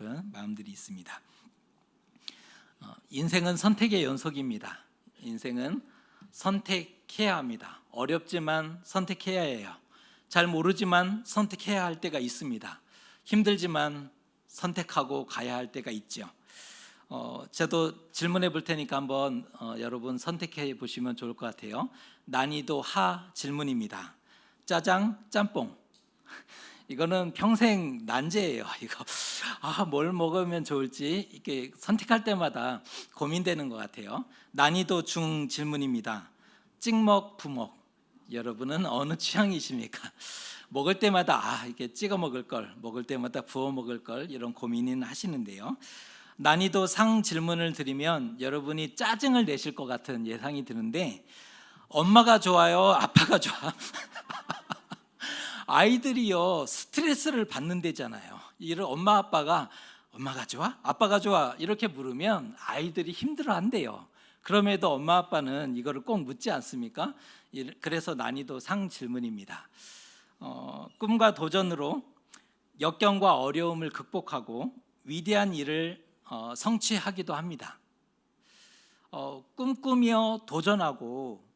싶은 마음들이 있습니다. 인생은 선택의 연속입니다. 인생은 선택해야 합니다. 어렵지만 선택해야 해요. 잘 모르지만 선택해야 할 때가 있습니다. 힘들지만 선택하고 가야 할 때가 있죠. 저도 질문해 볼 테니까 한번 여러분 선택해 보시면 좋을 것 같아요. 난이도 하 질문입니다. 짜장, 짬뽕. 이거는 평생 난제예요. 이거 뭘 먹으면 좋을지 이렇게 선택할 때마다 고민되는 것 같아요. 난이도 중 질문입니다. 찍먹, 부먹. 여러분은 어느 취향이십니까? 먹을 때마다 이렇게 찍어 먹을 걸, 먹을 때마다 부어 먹을 걸, 이런 고민은 하시는데요. 난이도 상 질문을 드리면 여러분이 짜증을 내실 것 같은 예상이 드는데, 엄마가 좋아요, 아빠가 좋아? 아이들이요 스트레스를 받는 데잖아요. 이를 엄마 아빠가 엄마가 좋아? 아빠가 좋아? 이렇게 물으면 아이들이 힘들어한대요. 그럼에도 엄마 아빠는 이거를 꼭 묻지 않습니까? 그래서 난이도 상 질문입니다. 꿈과 도전으로 역경과 어려움을 극복하고 위대한 일을 성취하기도 합니다. 꿈꾸며 도전하고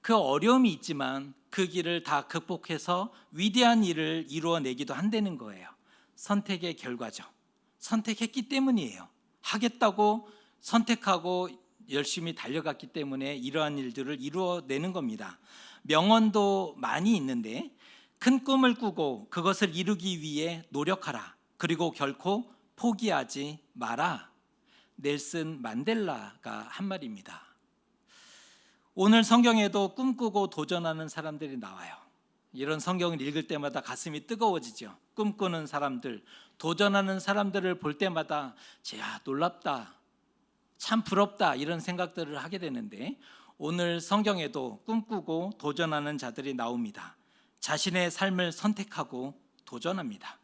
그 어려움이 있지만 그 길을 다 극복해서 위대한 일을 이루어내기도 한다는 거예요. 선택의 결과죠. 선택했기 때문이에요. 하겠다고 선택하고 열심히 달려갔기 때문에 이러한 일들을 이루어내는 겁니다. 명언도 많이 있는데, 큰 꿈을 꾸고 그것을 이루기 위해 노력하라. 그리고 결코 포기하지 마라. 넬슨 만델라가 한 말입니다. 오늘 성경에도 꿈꾸고 도전하는 사람들이 나와요. 이런 성경을 읽을 때마다 가슴이 뜨거워지죠. 꿈꾸는 사람들, 도전하는 사람들을 볼 때마다 놀랍다, 참 부럽다, 이런 생각들을 하게 되는데, 오늘 성경에도 꿈꾸고 도전하는 자들이 나옵니다. 자신의 삶을 선택하고 도전합니다.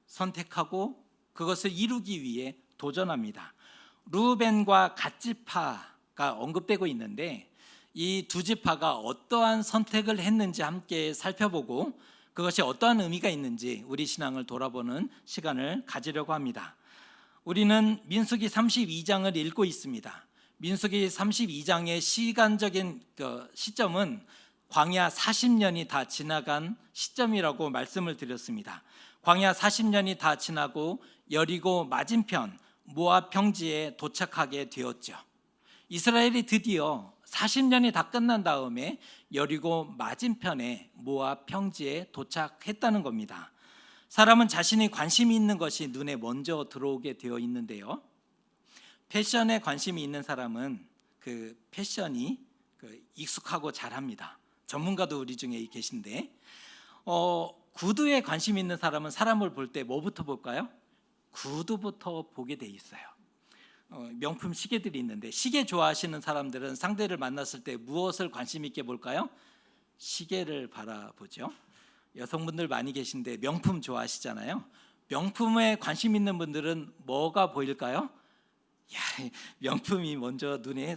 선택하고 그것을 이루기 위해 도전합니다. 르우벤과 갓지파가 언급되고 있는데, 이 두 지파가 어떠한 선택을 했는지 함께 살펴보고 그것이 어떠한 의미가 있는지 우리 신앙을 돌아보는 시간을 가지려고 합니다. 우리는 민수기 32장을 읽고 있습니다. 민수기 32장의 시간적인 시점은 광야 40년이 다 지나간 시점이라고 말씀을 드렸습니다. 광야 40년이 다 지나고 여리고 맞은편 모압 평지에 도착하게 되었죠. 이스라엘이 드디어 40년이 다 끝난 다음에 여리고 맞은편에 모압 평지에 도착했다는 겁니다. 사람은 자신이 관심이 있는 것이 눈에 먼저 들어오게 되어 있는데요. 패션에 관심이 있는 사람은 그 패션이 익숙하고 잘합니다. 전문가도 우리 중에 계신데, 구두에 관심이 있는 사람은 사람을 볼 때 뭐부터 볼까요? 구두부터 보게 돼 있어요. 명품 시계들이 있는데, 시계 좋아하시는 사람들은 상대를 만났을 때 무엇을 관심 있게 볼까요? 시계를 바라보죠. 여성분들 많이 계신데 명품 좋아하시잖아요. 명품에 관심 있는 분들은 뭐가 보일까요? 명품이 먼저 눈에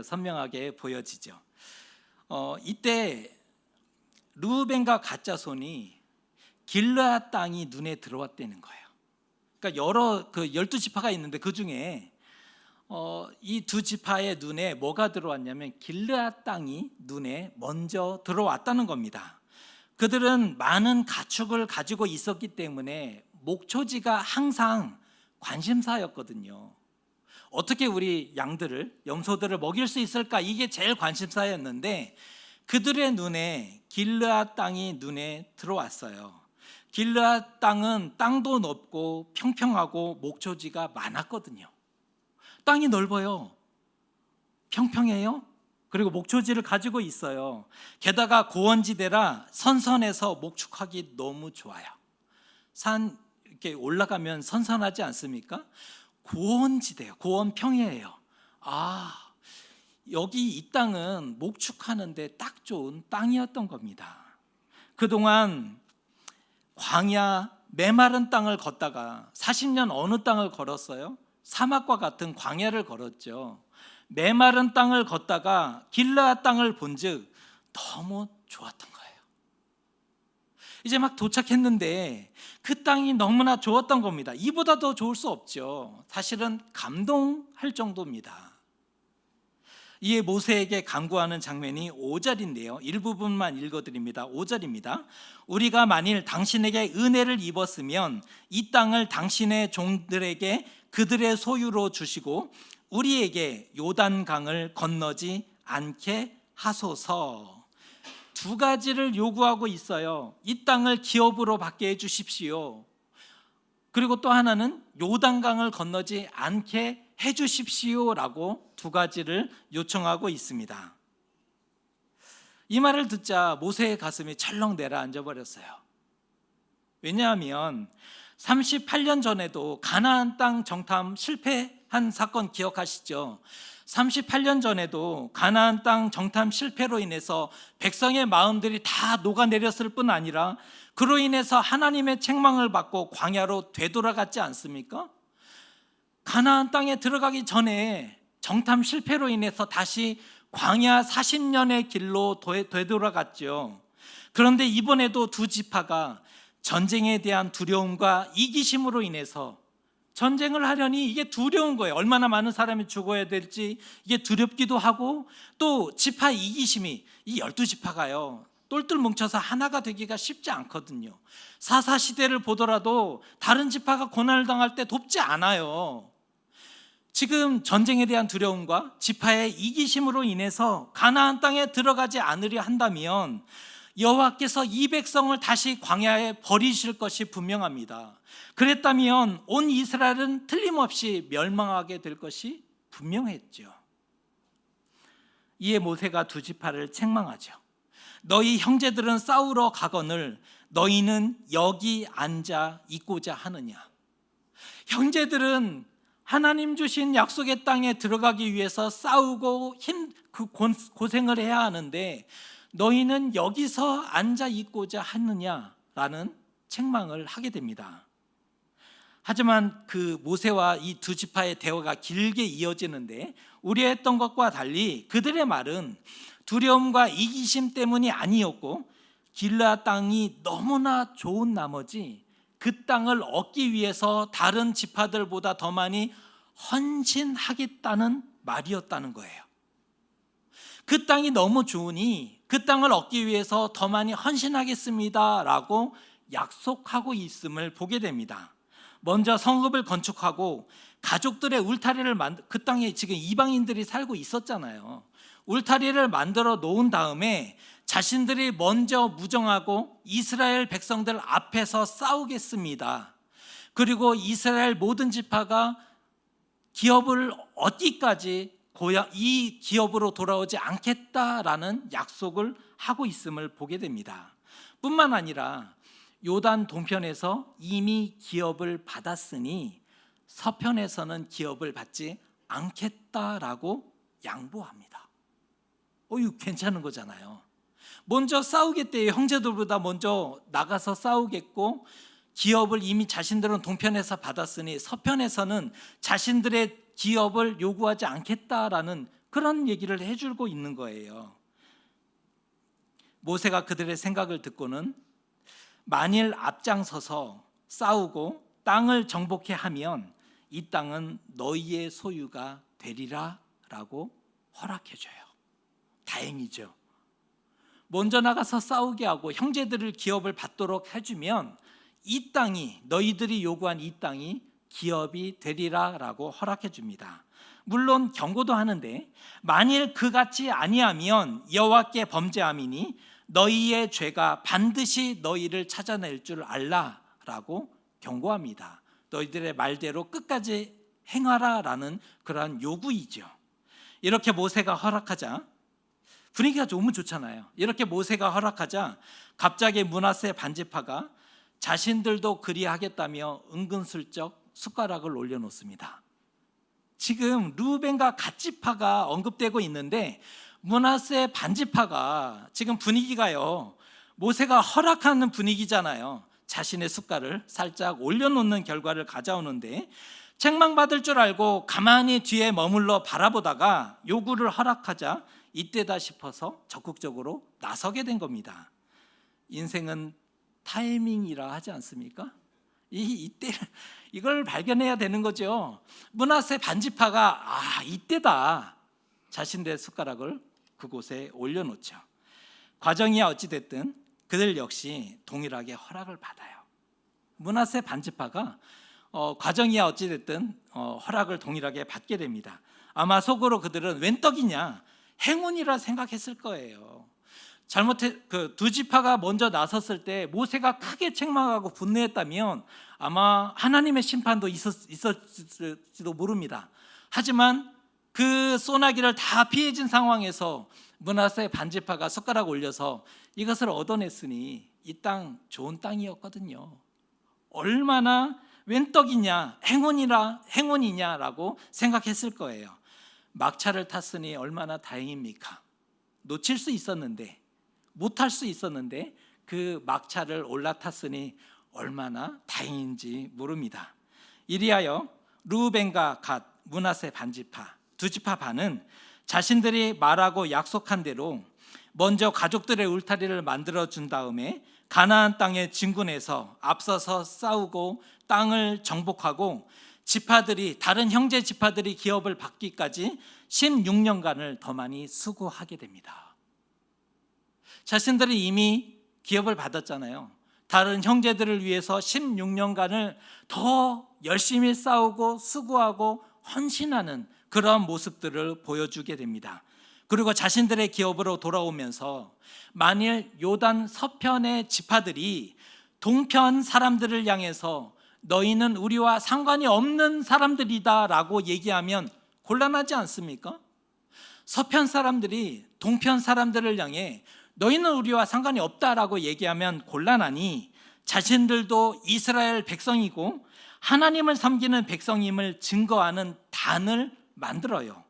선명하게 보여지죠. 이때 르우벤과 갓자손이 길르앗 땅이 눈에 들어왔다는 거예요. 그러니까 여러 12지파가 있는데 그 중에 이 두 지파의 눈에 뭐가 들어왔냐면 길르앗 땅이 눈에 먼저 들어왔다는 겁니다. 그들은 많은 가축을 가지고 있었기 때문에 목초지가 항상 관심사였거든요. 어떻게 우리 양들을, 염소들을 먹일 수 있을까, 이게 제일 관심사였는데 그들의 눈에 길르앗 땅이 눈에 들어왔어요. 길르앗 땅은 땅도 높고 평평하고 목초지가 많았거든요. 땅이 넓어요. 평평해요. 그리고 목초지를 가지고 있어요. 게다가 고원지대라 선선해서 목축하기 너무 좋아요. 산 이렇게 올라가면 선선하지 않습니까? 고원지대예요. 고원평야예요. 여기 이 땅은 목축하는데 딱 좋은 땅이었던 겁니다. 그동안 광야 메마른 땅을 걷다가 40년 어느 땅을 걸었어요? 사막과 같은 광야를 걸었죠. 메마른 땅을 걷다가 길르앗 땅을 본즉 너무 좋았던 거예요. 이제 막 도착했는데 그 땅이 너무나 좋았던 겁니다. 이보다 더 좋을 수 없죠. 사실은 감동할 정도입니다. 이에 모세에게 간구하는 장면이 5절인데요. 일부분만 읽어드립니다. 5절입니다. 우리가 만일 당신에게 은혜를 입었으면 이 땅을 당신의 종들에게 그들의 소유로 주시고 우리에게 요단강을 건너지 않게 하소서. 두 가지를 요구하고 있어요. 이 땅을 기업으로 받게 해주십시오. 그리고 또 하나는 요단강을 건너지 않게 해주십시오라고 두 가지를 요청하고 있습니다. 이 말을 듣자 모세의 가슴이 철렁 내려앉아 버렸어요. 왜냐하면 38년 전에도 가나안 땅 정탐 실패한 사건 기억하시죠? 38년 전에도 가나안 땅 정탐 실패로 인해서 백성의 마음들이 다 녹아내렸을 뿐 아니라 그로 인해서 하나님의 책망을 받고 광야로 되돌아갔지 않습니까? 가나안 땅에 들어가기 전에 정탐 실패로 인해서 다시 광야 40년의 길로 되돌아갔죠. 그런데 이번에도 두 지파가 전쟁에 대한 두려움과 이기심으로 인해서 전쟁을 하려니 이게 두려운 거예요. 얼마나 많은 사람이 죽어야 될지 이게 두렵기도 하고, 또 지파 이기심이, 이 12지파가요 똘똘 뭉쳐서 하나가 되기가 쉽지 않거든요. 사사시대를 보더라도 다른 지파가 고난을 당할 때 돕지 않아요. 지금 전쟁에 대한 두려움과 지파의 이기심으로 인해서 가나안 땅에 들어가지 않으려 한다면 여호와께서 이 백성을 다시 광야에 버리실 것이 분명합니다. 그랬다면 온 이스라엘은 틀림없이 멸망하게 될 것이 분명했죠. 이에 모세가 두 지파를 책망하죠. 너희 형제들은 싸우러 가거늘 너희는 여기 앉아 있고자 하느냐. 형제들은 하나님 주신 약속의 땅에 들어가기 위해서 싸우고 고생을 해야 하는데 너희는 여기서 앉아 있고자 하느냐라는 책망을 하게 됩니다. 하지만 그 모세와 이 두 지파의 대화가 길게 이어지는데 우려했던 것과 달리 그들의 말은 두려움과 이기심 때문이 아니었고 길르앗 땅이 너무나 좋은 나머지 그 땅을 얻기 위해서 다른 지파들보다 더 많이 헌신하겠다는 말이었다는 거예요. 그 땅이 너무 좋으니 그 땅을 얻기 위해서 더 많이 헌신하겠습니다라고 약속하고 있음을 보게 됩니다. 먼저 성읍을 건축하고 가족들의 울타리를 그 땅에 지금 이방인들이 살고 있었잖아요. 울타리를 만들어 놓은 다음에 자신들이 먼저 무정하고 이스라엘 백성들 앞에서 싸우겠습니다. 그리고 이스라엘 모든 지파가 기업을 얻기까지 이 기업으로 돌아오지 않겠다라는 약속을 하고 있음을 보게 됩니다. 뿐만 아니라 요단 동편에서 이미 기업을 받았으니 서편에서는 기업을 받지 않겠다라고 양보합니다. 이거 괜찮은 거잖아요. 먼저 싸우겠대요. 형제들보다 먼저 나가서 싸우겠고 기업을 이미 자신들은 동편에서 받았으니 서편에서는 자신들의 기업을 요구하지 않겠다라는 그런 얘기를 해주고 있는 거예요. 모세가 그들의 생각을 듣고는 만일 앞장서서 싸우고 땅을 정복해 하면 이 땅은 너희의 소유가 되리라 라고 허락해줘요. 다행이죠. 먼저 나가서 싸우게 하고 형제들을 기업을 받도록 해주면 이 땅이, 너희들이 요구한 이 땅이 기업이 되리라 라고 허락해 줍니다. 물론 경고도 하는데 만일 그같이 아니하면 여호와께 범죄함이니 너희의 죄가 반드시 너희를 찾아낼 줄 알라 라고 경고합니다. 너희들의 말대로 끝까지 행하라 라는 그러한 요구이죠. 이렇게 모세가 허락하자 분위기가 너무 좋잖아요. 이렇게 모세가 허락하자 갑자기 므낫세 반지파가 자신들도 그리하겠다며 은근슬쩍 숟가락을 올려놓습니다. 지금 루벤과 갓지파가 언급되고 있는데 므낫세 반지파가 지금 분위기가요 모세가 허락하는 분위기잖아요. 자신의 숟갈을 살짝 올려놓는 결과를 가져오는데 책망받을 줄 알고 가만히 뒤에 머물러 바라보다가 요구를 허락하자 이때다 싶어서 적극적으로 나서게 된 겁니다. 인생은 타이밍이라 하지 않습니까? 이때 이걸 발견해야 되는 거죠. 므낫세 반지파가 이때다. 자신들의 숟가락을 그곳에 올려놓죠. 과정이 어찌됐든 그들 역시 동일하게 허락을 받아요. 므낫세 반지파가 과정이야 어찌됐든 허락을 동일하게 받게 됩니다. 아마 속으로 그들은 웬 떡이냐, 행운이라 생각했을 거예요. 그 두 지파가 먼저 나섰을 때 모세가 크게 책망하고 분노했다면 아마 하나님의 심판도 있었을지도 모릅니다. 하지만 그 소나기를 다 피해진 상황에서 므낫세 반지파가 숟가락 올려서 이것을 얻어냈으니 이 땅 좋은 땅이었거든요. 얼마나 웬 떡이냐, 행운이냐라고 생각했을 거예요. 막차를 탔으니 얼마나 다행입니까? 놓칠 수 있었는데, 못할 수 있었는데 그 막차를 올라탔으니 얼마나 다행인지 모릅니다. 이리하여 루벤과 갓, 므낫세 반지파, 두 지파 반은 자신들이 말하고 약속한 대로 먼저 가족들의 울타리를 만들어 준 다음에 가나안 땅에 진군해서 앞서서 싸우고 땅을 정복하고 다른 형제 지파들이 기업을 받기까지 16년간을 더 많이 수고하게 됩니다. 자신들이 이미 기업을 받았잖아요. 다른 형제들을 위해서 16년간을 더 열심히 싸우고 수고하고 헌신하는 그러한 모습들을 보여주게 됩니다. 그리고 자신들의 기업으로 돌아오면서 만일 요단 서편의 지파들이 동편 사람들을 향해서 너희는 우리와 상관이 없는 사람들이다 라고 얘기하면 곤란하지 않습니까? 서편 사람들이 동편 사람들을 향해 너희는 우리와 상관이 없다라고 얘기하면 곤란하니 자신들도 이스라엘 백성이고 하나님을 섬기는 백성임을 증거하는 단을 만들어요.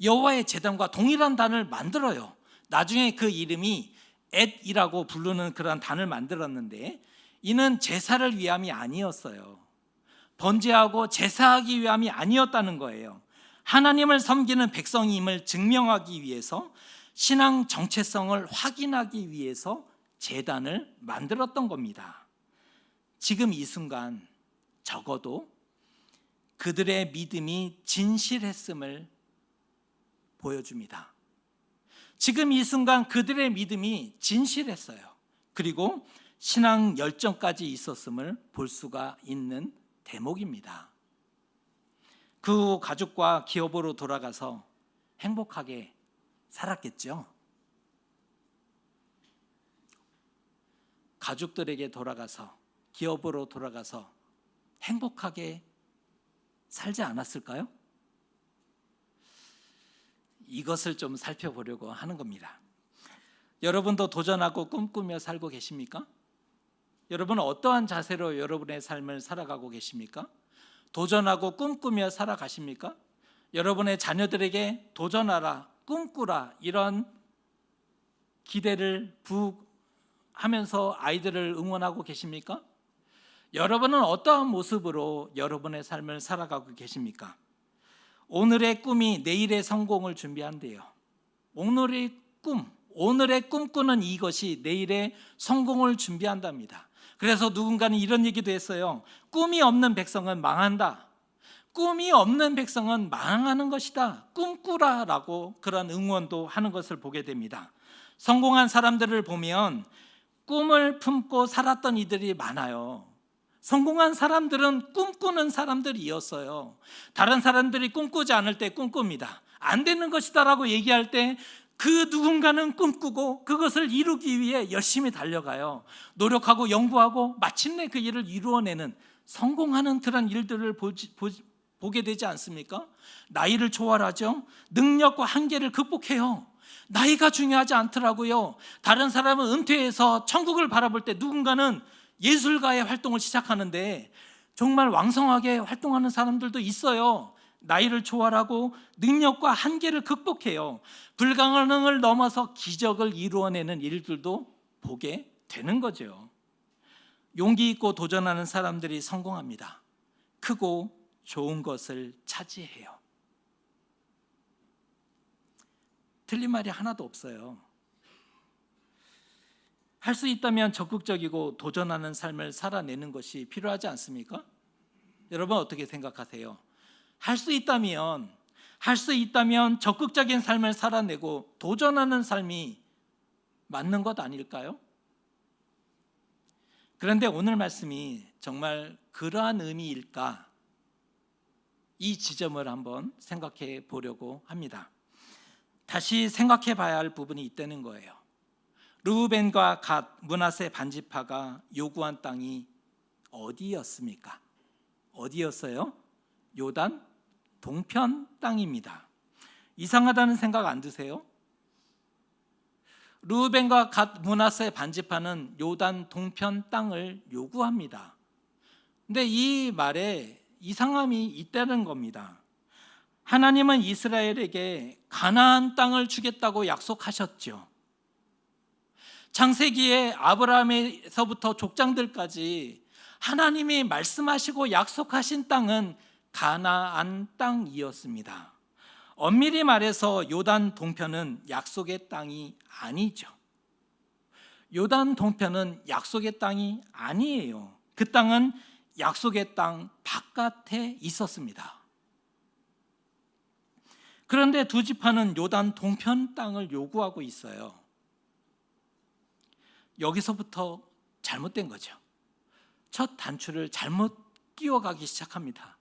여호와의 제단과 동일한 단을 만들어요. 나중에 그 이름이 엣이라고 부르는 그런 단을 만들었는데 이는 제사를 위함이 아니었어요. 번제하고 제사하기 위함이 아니었다는 거예요. 하나님을 섬기는 백성임을 증명하기 위해서 신앙 정체성을 확인하기 위해서 제단을 만들었던 겁니다. 지금 이 순간 적어도 그들의 믿음이 진실했음을 보여줍니다. 지금 이 순간 그들의 믿음이 진실했어요. 그리고 신앙 열정까지 있었음을 볼 수가 있는 대목입니다. 그 가족과 기업으로 돌아가서 행복하게 살았겠죠. 가족들에게 돌아가서 기업으로 돌아가서 행복하게 살지 않았을까요? 이것을 좀 살펴보려고 하는 겁니다. 여러분도 도전하고 꿈꾸며 살고 계십니까? 여러분은 어떠한 자세로 여러분의 삶을 살아가고 계십니까? 도전하고 꿈꾸며 살아가십니까? 여러분의 자녀들에게 도전하라, 꿈꾸라 이런 기대를 부하면서 아이들을 응원하고 계십니까? 여러분은 어떠한 모습으로 여러분의 삶을 살아가고 계십니까? 오늘의 꿈이 내일의 성공을 준비한대요. 오늘의 꿈꾸는 이것이 내일의 성공을 준비한답니다. 그래서 누군가는 이런 얘기도 했어요. 꿈이 없는 백성은 망한다. 꿈이 없는 백성은 망하는 것이다. 꿈꾸라라고 그런 응원도 하는 것을 보게 됩니다. 성공한 사람들을 보면 꿈을 품고 살았던 이들이 많아요. 성공한 사람들은 꿈꾸는 사람들이었어요. 다른 사람들이 꿈꾸지 않을 때 꿈꿉니다. 안 되는 것이다라고 얘기할 때 그 누군가는 꿈꾸고 그것을 이루기 위해 열심히 달려가요. 노력하고 연구하고 마침내 그 일을 이루어내는 성공하는 그런 일들을 보게 되지 않습니까? 나이를 초월하죠. 능력과 한계를 극복해요. 나이가 중요하지 않더라고요. 다른 사람은 은퇴해서 천국을 바라볼 때 누군가는 예술가의 활동을 시작하는데 정말 왕성하게 활동하는 사람들도 있어요. 나이를 초월하고 능력과 한계를 극복해요. 불가능을 넘어서 기적을 이루어내는 일들도 보게 되는 거죠. 용기 있고 도전하는 사람들이 성공합니다. 크고 좋은 것을 차지해요. 틀린 말이 하나도 없어요. 할 수 있다면 적극적이고 도전하는 삶을 살아내는 것이 필요하지 않습니까? 여러분 어떻게 생각하세요? 할 수 있다면 적극적인 삶을 살아내고 도전하는 삶이 맞는 것 아닐까요? 그런데 오늘 말씀이 정말 그러한 의미일까? 이 지점을 한번 생각해 보려고 합니다. 다시 생각해 봐야 할 부분이 있다는 거예요. 르우벤과 갓, 므낫세 반지파가 요구한 땅이 어디였습니까? 어디였어요? 요단 동편 땅입니다. 이상하다는 생각 안 드세요? 르우벤과 갓, 므낫세 반지파는 요단 동편 땅을 요구합니다. 근데 이 말에 이상함이 있다는 겁니다. 하나님은 이스라엘에게 가나안 땅을 주겠다고 약속하셨죠. 창세기에 아브라함에서부터 족장들까지 하나님이 말씀하시고 약속하신 땅은 가나안 땅이었습니다. 엄밀히 말해서 요단 동편은 약속의 땅이 아니죠. 요단 동편은 약속의 땅이 아니에요. 그 땅은 약속의 땅 바깥에 있었습니다. 그런데 두 지파는 요단 동편 땅을 요구하고 있어요. 여기서부터 잘못된 거죠. 첫 단추를 잘못 끼워가기 시작합니다.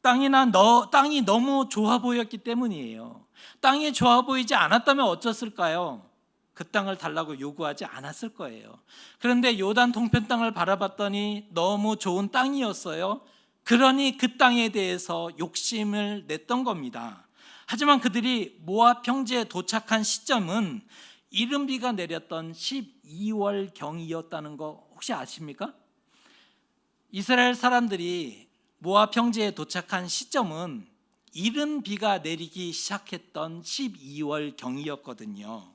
땅이 너무 좋아 보였기 때문이에요. 땅이 좋아 보이지 않았다면 어쩌을까요? 그 땅을 달라고 요구하지 않았을 거예요. 그런데 요단 동편 땅을 바라봤더니 너무 좋은 땅이었어요. 그러니 그 땅에 대해서 욕심을 냈던 겁니다. 하지만 그들이 모압 평지에 도착한 시점은 이른 비가 내렸던 12월 경이었다는 거 혹시 아십니까? 이스라엘 사람들이 모압 평지에 도착한 시점은 이른 비가 내리기 시작했던 12월 경이었거든요.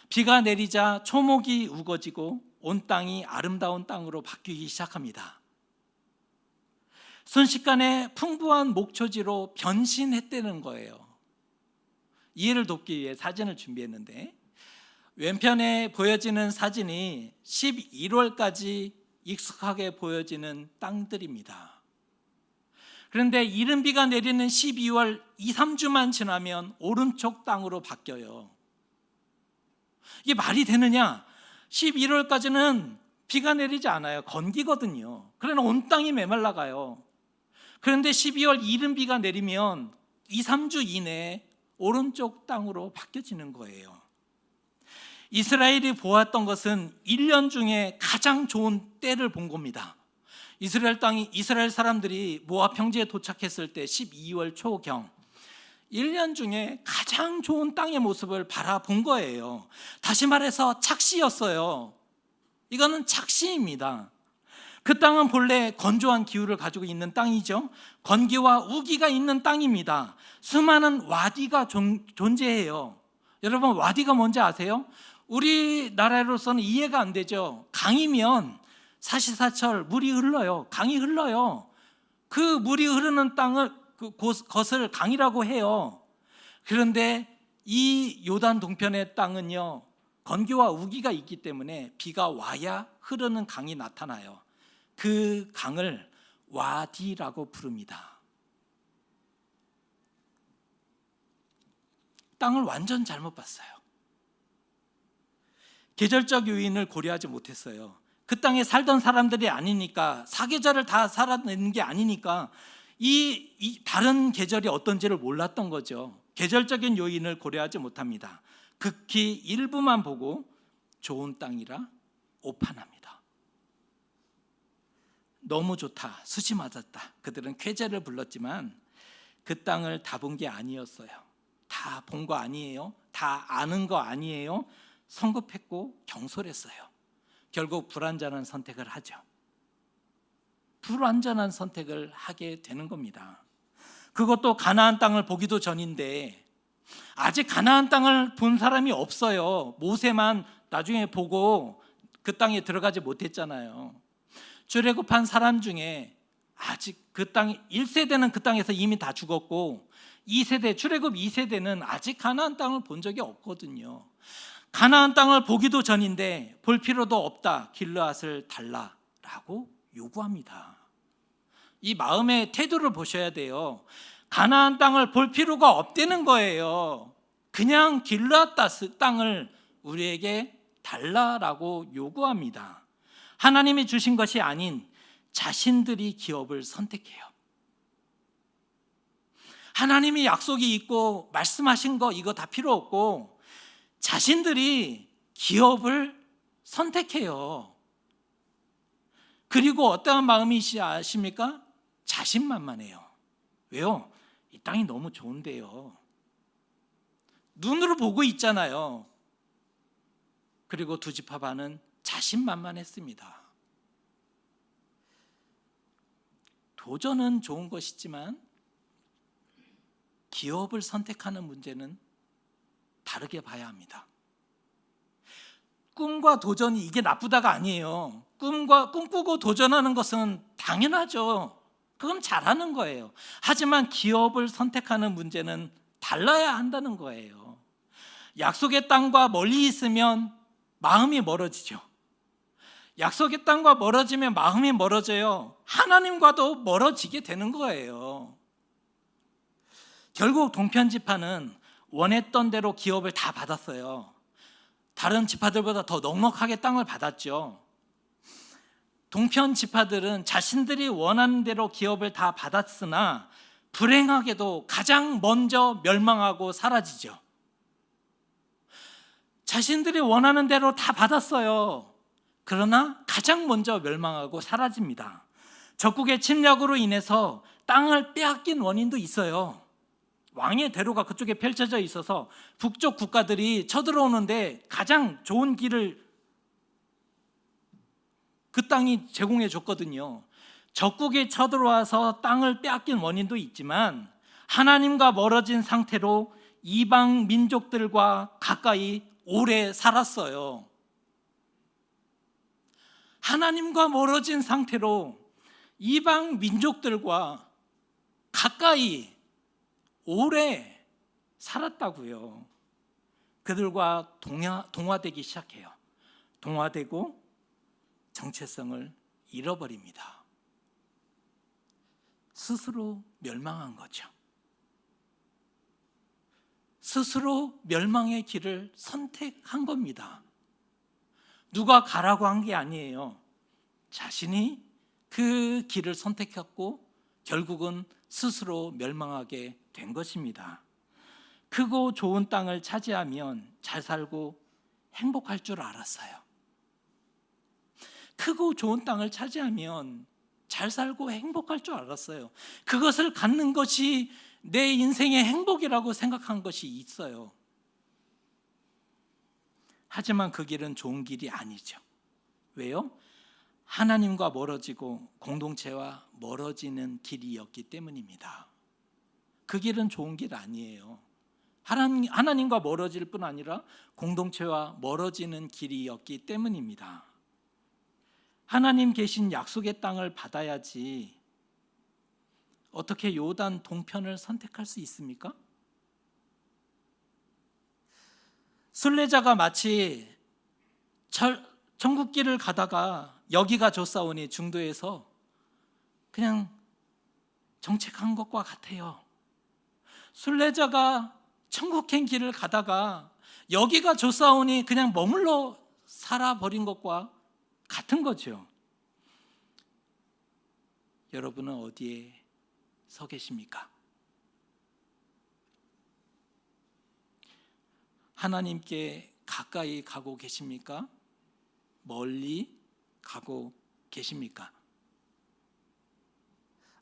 비가 내리자 초목이 우거지고 온 땅이 아름다운 땅으로 바뀌기 시작합니다. 순식간에 풍부한 목초지로 변신했다는 거예요. 이해를 돕기 위해 사진을 준비했는데 왼편에 보여지는 사진이 11월까지 익숙하게 보여지는 땅들입니다. 그런데 이른 비가 내리는 12월 2, 3주만 지나면 오른쪽 땅으로 바뀌어요. 이게 말이 되느냐? 11월까지는 비가 내리지 않아요. 건기거든요. 그러나 온 땅이 메말라가요. 그런데 12월 이른 비가 내리면 2, 3주 이내에 오른쪽 땅으로 바뀌어지는 거예요. 이스라엘이 보았던 것은 1년 중에 가장 좋은 때를 본 겁니다. 이스라엘 사람들이 모압 평지에 도착했을 때 12월 초경 1년 중에 가장 좋은 땅의 모습을 바라본 거예요. 다시 말해서 착시였어요. 이거는 착시입니다. 그 땅은 본래 건조한 기후를 가지고 있는 땅이죠. 건기와 우기가 있는 땅입니다. 수많은 와디가 존재해요. 여러분 와디가 뭔지 아세요? 우리나라로서는 이해가 안 되죠. 강이면 사시사철 물이 흘러요. 강이 흘러요. 그 물이 흐르는 것을 강이라고 해요. 그런데 이 요단 동편의 땅은요, 건기와 우기가 있기 때문에 비가 와야 흐르는 강이 나타나요. 그 강을 와디라고 부릅니다. 땅을 완전 잘못 봤어요. 계절적 요인을 고려하지 못했어요. 그 땅에 살던 사람들이 아니니까, 사계절을 다 살아내는 게 아니니까 이 다른 계절이 어떤지를 몰랐던 거죠. 계절적인 요인을 고려하지 못합니다. 극히 일부만 보고 좋은 땅이라 오판합니다. 너무 좋다, 수지 맞았다. 그들은 쾌재를 불렀지만 그 땅을 다 본 게 아니었어요. 다 본 거 아니에요. 다 아는 거 아니에요. 성급했고 경솔했어요. 결국 불완전한 선택을 하죠. 불완전한 선택을 하게 되는 겁니다. 그것도 가나안 땅을 보기도 전인데 아직 가나안 땅을 본 사람이 없어요. 모세만 나중에 보고 그 땅에 들어가지 못했잖아요. 출애굽한 사람 중에 아직 그 땅 1세대는 그 땅에서 이미 다 죽었고 2세대 출애굽 2세대는 아직 가나안 땅을 본 적이 없거든요. 가나안 땅을 보기도 전인데 볼 필요도 없다. 길르앗을 달라라고 요구합니다. 이 마음의 태도를 보셔야 돼요. 가나안 땅을 볼 필요가 없다는 거예요. 그냥 길르앗 땅을 우리에게 달라라고 요구합니다. 하나님이 주신 것이 아닌 자신들이 기업을 선택해요. 하나님이 약속이 있고 말씀하신 거 이거 다 필요 없고 자신들이 기업을 선택해요. 그리고 어떠한 마음이시 아십니까? 자신만만해요. 왜요? 이 땅이 너무 좋은데요. 눈으로 보고 있잖아요. 그리고 두 지파 반은 자신만만했습니다. 도전은 좋은 것이지만 기업을 선택하는 문제는 다르게 봐야 합니다. 꿈과 도전이 이게 나쁘다가 아니에요. 꿈꾸고 도전하는 것은 당연하죠. 그건 잘하는 거예요. 하지만 기업을 선택하는 문제는 달라야 한다는 거예요. 약속의 땅과 멀리 있으면 마음이 멀어지죠. 약속의 땅과 멀어지면 마음이 멀어져요. 하나님과도 멀어지게 되는 거예요. 결국 동편 지파는 원했던 대로 기업을 다 받았어요. 다른 지파들보다 더 넉넉하게 땅을 받았죠. 동편 지파들은 자신들이 원하는 대로 기업을 다 받았으나 불행하게도 가장 먼저 멸망하고 사라지죠. 자신들이 원하는 대로 다 받았어요. 그러나 가장 먼저 멸망하고 사라집니다. 적국의 침략으로 인해서 땅을 빼앗긴 원인도 있어요. 왕의 대로가 그쪽에 펼쳐져 있어서 북쪽 국가들이 쳐들어오는데 가장 좋은 길을 그 땅이 제공해 줬거든요. 적국이 쳐들어와서 땅을 빼앗긴 원인도 있지만 하나님과 멀어진 상태로 이방 민족들과 가까이 오래 살았어요. 하나님과 멀어진 상태로 이방 민족들과 가까이 오래 살았다고요. 그들과 동화되기 시작해요. 동화되고 정체성을 잃어버립니다. 스스로 멸망한 거죠. 스스로 멸망의 길을 선택한 겁니다. 누가 가라고 한 게 아니에요. 자신이 그 길을 선택했고 결국은 스스로 멸망하게 된 것입니다. 크고 좋은 땅을 차지하면 잘 살고 행복할 줄 알았어요. 크고 좋은 땅을 차지하면 잘 살고 행복할 줄 알았어요. 그것을 갖는 것이 내 인생의 행복이라고 생각한 것이 있어요. 하지만 그 길은 좋은 길이 아니죠. 왜요? 하나님과 멀어지고 공동체와 멀어지는 길이었기 때문입니다. 그 길은 좋은 길 아니에요. 하나님과 멀어질 뿐 아니라 공동체와 멀어지는 길이었기 때문입니다. 하나님 계신 약속의 땅을 받아야지 어떻게 요단 동편을 선택할 수 있습니까? 순례자가 마치 천국길을 가다가 여기가 좋사오니 중도에서 그냥 정책한 것과 같아요. 순례자가 천국행 길을 가다가 여기가 좋사오니 그냥 머물러 살아버린 것과 같은 거죠. 여러분은 어디에 서 계십니까? 하나님께 가까이 가고 계십니까? 멀리 가고 계십니까?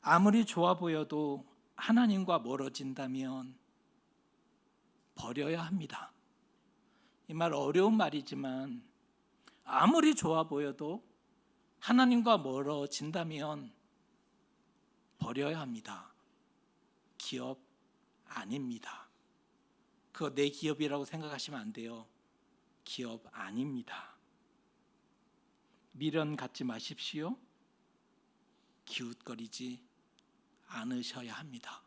아무리 좋아 보여도 하나님과 멀어진다면 버려야 합니다. 이 말 어려운 말이지만 아무리 좋아 보여도 하나님과 멀어진다면 버려야 합니다. 기업 아닙니다. 그거 내 기업이라고 생각하시면 안 돼요. 기업 아닙니다. 미련 갖지 마십시오. 기웃거리지 않으셔야 합니다.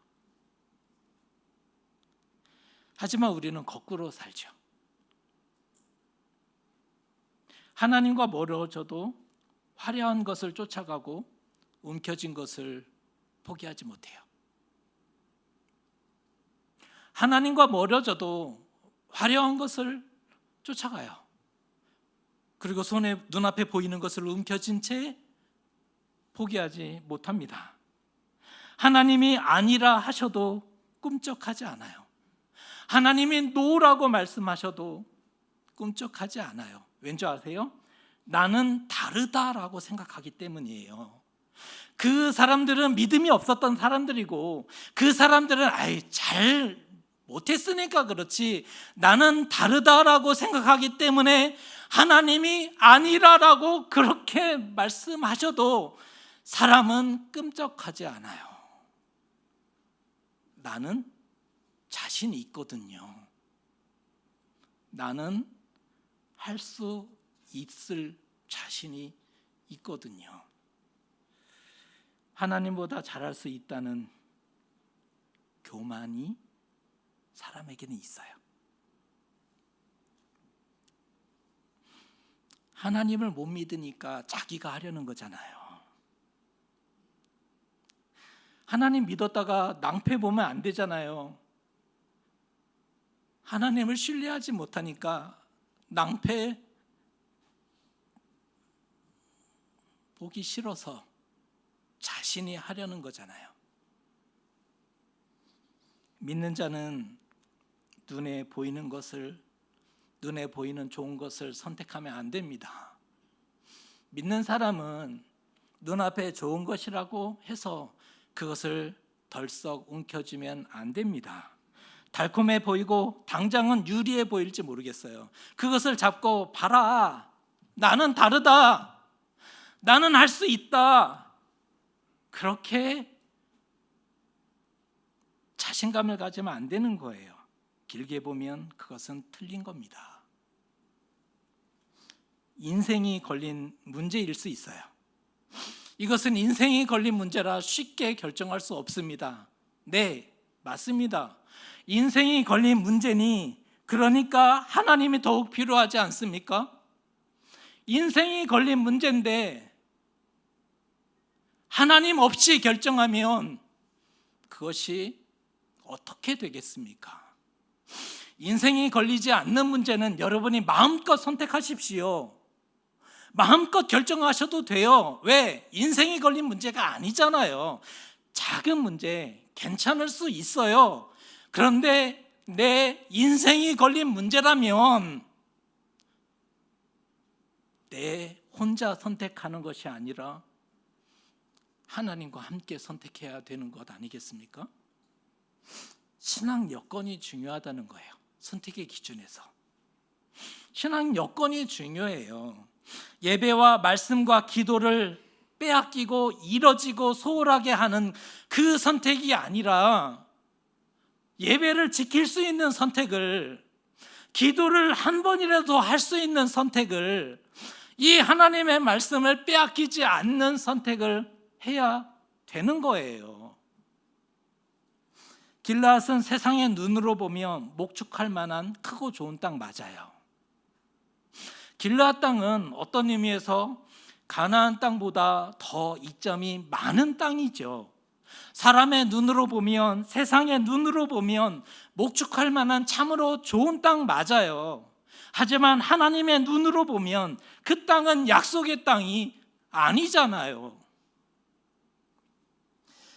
하지만 우리는 거꾸로 살죠. 하나님과 멀어져도 화려한 것을 쫓아가고 움켜진 것을 포기하지 못해요. 하나님과 멀어져도 화려한 것을 쫓아가요. 그리고 눈앞에 보이는 것을 움켜쥔 채 포기하지 못합니다. 하나님이 아니라 하셔도 꿈쩍하지 않아요. 하나님이 노라고 말씀하셔도 꿈쩍하지 않아요. 왠지 아세요? 나는 다르다라고 생각하기 때문이에요. 그 사람들은 믿음이 없었던 사람들이고 그 사람들은 잘 못했으니까 그렇지 나는 다르다라고 생각하기 때문에 하나님이 아니라라고 그렇게 말씀하셔도 사람은 끔찍하지 않아요. 나는 자신이 있거든요. 나는 할 수 있을 자신이 있거든요. 하나님보다 잘할 수 있다는 교만이 사람에게는 있어요. 하나님을 못 믿으니까 자기가 하려는 거잖아요. 하나님 믿었다가 낭패 보면 안 되잖아요. 하나님을 신뢰하지 못하니까 낭패 보기 싫어서 자신이 하려는 거잖아요. 믿는 자는 눈에 보이는 좋은 것을 선택하면 안 됩니다. 믿는 사람은 눈앞에 좋은 것이라고 해서 그것을 덜썩 움켜쥐면 안 됩니다. 달콤해 보이고 당장은 유리해 보일지 모르겠어요. 그것을 잡고 봐라. 나는 다르다. 나는 할 수 있다. 그렇게 자신감을 가지면 안 되는 거예요. 길게 보면 그것은 틀린 겁니다. 인생이 걸린 문제일 수 있어요. 이것은 인생이 걸린 문제라 쉽게 결정할 수 없습니다. 네, 맞습니다. 인생이 걸린 문제니 그러니까 하나님이 더욱 필요하지 않습니까? 인생이 걸린 문제인데 하나님 없이 결정하면 그것이 어떻게 되겠습니까? 인생이 걸리지 않는 문제는 여러분이 마음껏 선택하십시오. 마음껏 결정하셔도 돼요. 왜? 인생이 걸린 문제가 아니잖아요. 작은 문제 괜찮을 수 있어요. 그런데 내 인생이 걸린 문제라면 내 혼자 선택하는 것이 아니라 하나님과 함께 선택해야 되는 것 아니겠습니까? 신앙 여건이 중요하다는 거예요. 선택의 기준에서 신앙 여건이 중요해요. 예배와 말씀과 기도를 빼앗기고 이뤄지고 소홀하게 하는 그 선택이 아니라 예배를 지킬 수 있는 선택을, 기도를 한 번이라도 할 수 있는 선택을, 이 하나님의 말씀을 빼앗기지 않는 선택을 해야 되는 거예요. 길르앗은 세상의 눈으로 보면 목축할 만한 크고 좋은 땅 맞아요. 길르앗 땅은 어떤 의미에서 가나안 땅보다 더 이점이 많은 땅이죠. 사람의 눈으로 보면, 세상의 눈으로 보면 목축할 만한 참으로 좋은 땅 맞아요. 하지만 하나님의 눈으로 보면 그 땅은 약속의 땅이 아니잖아요.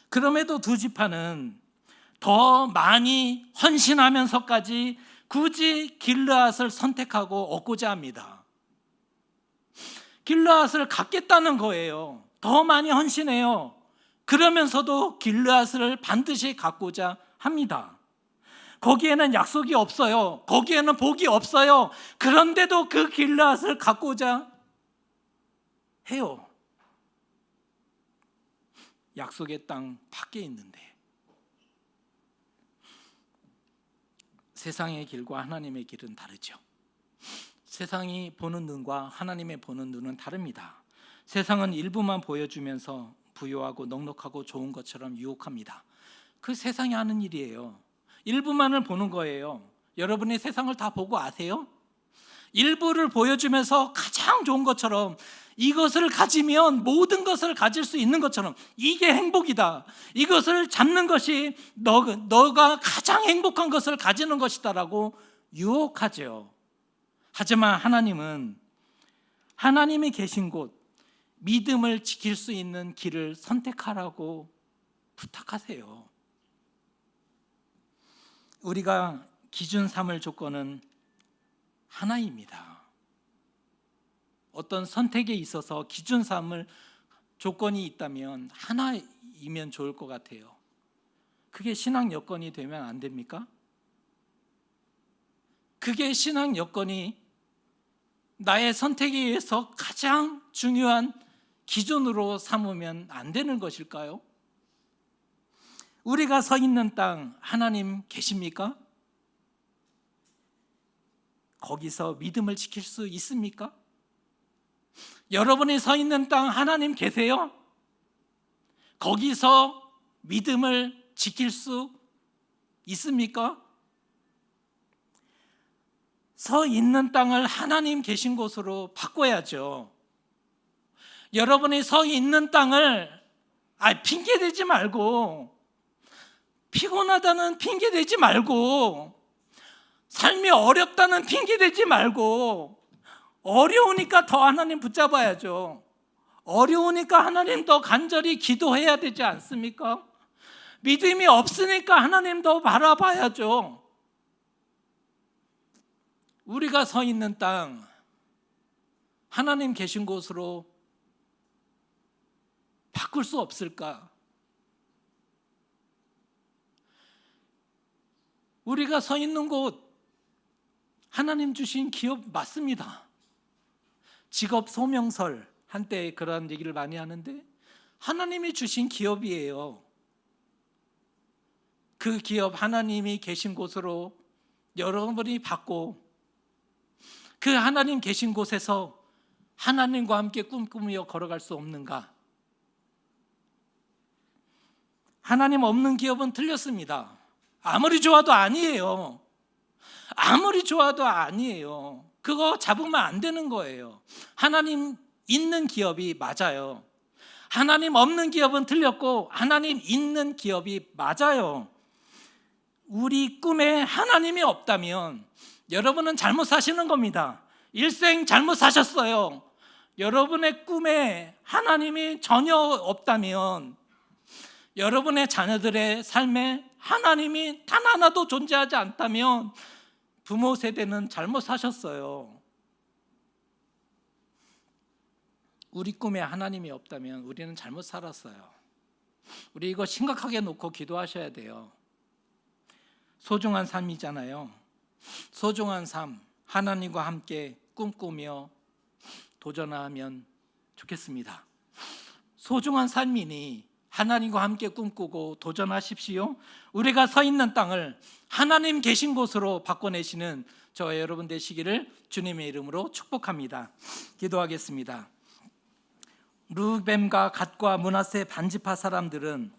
그럼에도 두 지파는 더 많이 헌신하면서까지 굳이 길르앗을 선택하고 얻고자 합니다. 길르앗을 갖겠다는 거예요. 더 많이 헌신해요. 그러면서도 길르앗을 반드시 갖고자 합니다. 거기에는 약속이 없어요. 거기에는 복이 없어요. 그런데도 그 길르앗을 갖고자 해요. 약속의 땅 밖에 있는데. 세상의 길과 하나님의 길은 다르죠. 세상이 보는 눈과 하나님의 보는 눈은 다릅니다. 세상은 일부만 보여주면서 부유하고 넉넉하고 좋은 것처럼 유혹합니다. 그 세상이 하는 일이에요. 일부만을 보는 거예요. 여러분이 세상을 다 보고 아세요? 일부를 보여주면서 가장 좋은 것처럼, 이것을 가지면 모든 것을 가질 수 있는 것처럼, 이게 행복이다, 이것을 잡는 것이 너가 가장 행복한 것을 가지는 것이다라고 유혹하죠. 하지만 하나님은 하나님이 계신 곳, 믿음을 지킬 수 있는 길을 선택하라고 부탁하세요. 우리가 기준 삼을 조건은 하나입니다. 어떤 선택에 있어서 기준 삼을 조건이 있다면 하나이면 좋을 것 같아요. 그게 신앙 여건이 되면 안 됩니까? 그게 신앙 여건이 나의 선택에 의해서 가장 중요한 기준으로 삼으면 안 되는 것일까요? 우리가 서 있는 땅, 하나님 계십니까? 거기서 믿음을 지킬 수 있습니까? 여러분이 서 있는 땅, 하나님 계세요? 거기서 믿음을 지킬 수 있습니까? 서 있는 땅을 하나님 계신 곳으로 바꿔야죠. 여러분이 서 있는 땅을 핑계대지 말고, 피곤하다는 핑계대지 말고, 삶이 어렵다는 핑계대지 말고, 어려우니까 더 하나님 붙잡아야죠. 어려우니까 하나님 더 간절히 기도해야 되지 않습니까? 믿음이 없으니까 하나님 더 바라봐야죠. 우리가 서 있는 땅, 하나님 계신 곳으로 바꿀 수 없을까? 우리가 서 있는 곳, 하나님 주신 기업 맞습니다. 직업 소명설, 한때 그런 얘기를 많이 하는데 하나님이 주신 기업이에요. 그 기업, 하나님이 계신 곳으로 여러분이 받고, 그 하나님 계신 곳에서 하나님과 함께 꿈꾸며 걸어갈 수 없는가? 하나님 없는 기업은 틀렸습니다. 아무리 좋아도 아니에요. 아무리 좋아도 아니에요. 그거 잡으면 안 되는 거예요. 하나님 있는 기업이 맞아요. 하나님 없는 기업은 틀렸고, 하나님 있는 기업이 맞아요. 우리 꿈에 하나님이 없다면 여러분은 잘못 사시는 겁니다. 일생 잘못 사셨어요. 여러분의 꿈에 하나님이 전혀 없다면, 여러분의 자녀들의 삶에 하나님이 단 하나도 존재하지 않다면 부모 세대는 잘못 사셨어요. 우리 꿈에 하나님이 없다면 우리는 잘못 살았어요. 우리 이거 심각하게 놓고 기도하셔야 돼요. 소중한 삶이잖아요. 소중한 삶, 하나님과 함께 꿈꾸며 도전하면 좋겠습니다. 소중한 삶이니 하나님과 함께 꿈꾸고 도전하십시오. 우리가 서 있는 땅을 하나님 계신 곳으로 바꿔내시는 저와 여러분 되시기를 주님의 이름으로 축복합니다. 기도하겠습니다. 르우벤과 갓과 므낫세 반지파 사람들은